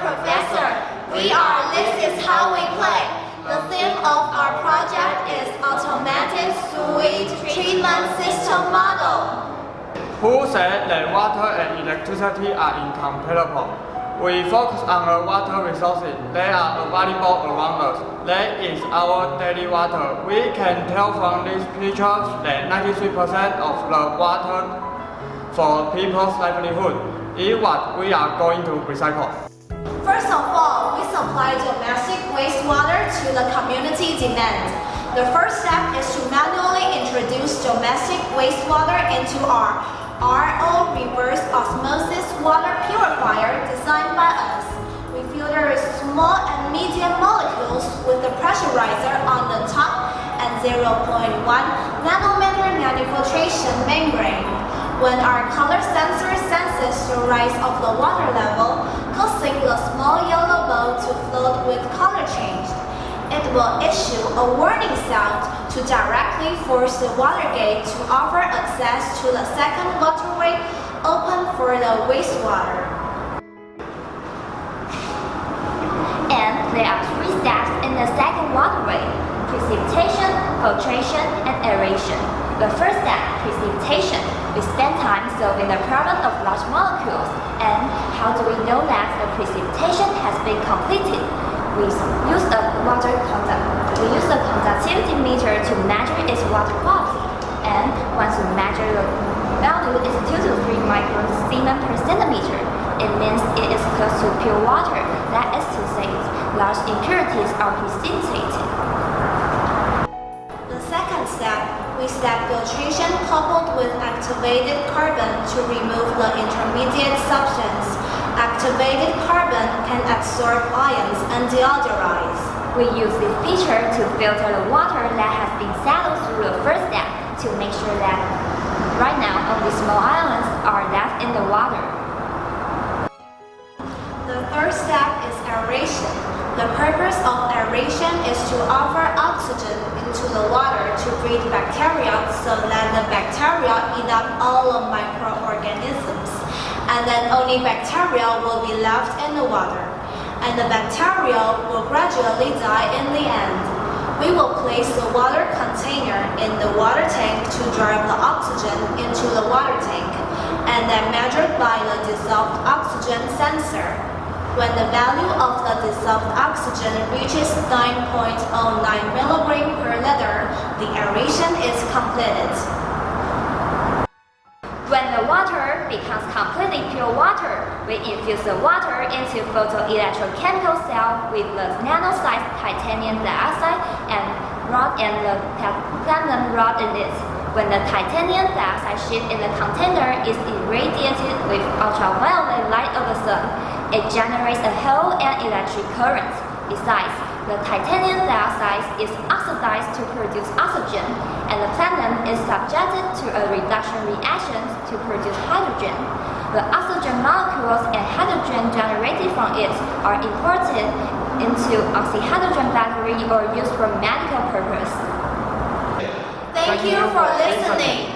Professor. We are This Is How We Play. The theme of our project is Automated Sewage Treatment System Model. Who said that water and electricity are incompatible? We focus on the water resources that are available around us. That is our daily water. We can tell from these pictures that 93% of the water for people's livelihood is what we are going to recycle. First of all, we supply domestic wastewater to the community demand. The first step is to manually introduce domestic wastewater into our RO reverse osmosis water purifier designed by us. We filter small and medium molecules with the pressurizer on the top and 0.1 nanometer nanofiltration membrane. When our color sensor senses the rise of the water level, causing the small yellow ball to float with color change, it will issue a warning sound to directly force the water gate to offer access to the second waterway open for the wastewater. And there are 3 steps in the second waterway: precipitation, filtration, and aeration. The first step, precipitation. We spend time solving the problem of large molecules. And how do we know that the precipitation has been completed? We use a conductivity meter to measure its water quality. And once we measure the value is 2 to 3 microsiemens per centimeter, it means it is close to pure water. That is to say, large impurities are precipitated. The second step, we step filtration coupled with activated carbon to remove the intermediate substance. Activated carbon can absorb ions and deodorize. We use this feature to filter the water that has been settled through the first step to make sure that right now only small ions are left in the water. The third step is aeration. The purpose of aeration is to offer oxygen into the water to breed bacteria so that the bacteria eat up all the microorganisms, and then only bacteria will be left in the water, and the bacteria will gradually die in the end. We will place the water container in the water tank to drive the oxygen into the water tank, and then measured by the dissolved oxygen sensor. When the value of the dissolved oxygen reaches 9.09 milligrams per liter, the aeration is completed. When the water becomes completely pure water, we infuse the water into photoelectrochemical cell with the nano-sized titanium dioxide and the platinum rod in it. When the titanium dioxide sheet in the container is irradiated with ultraviolet light of the sun, it generates a Hall and electric current. Besides, the titanium dioxide is oxidized to produce oxygen, and the platinum is subjected to a reduction reaction to produce hydrogen. The oxygen molecules and hydrogen generated from it are imported into oxyhydrogen battery or used for medical purpose. Thank you for listening.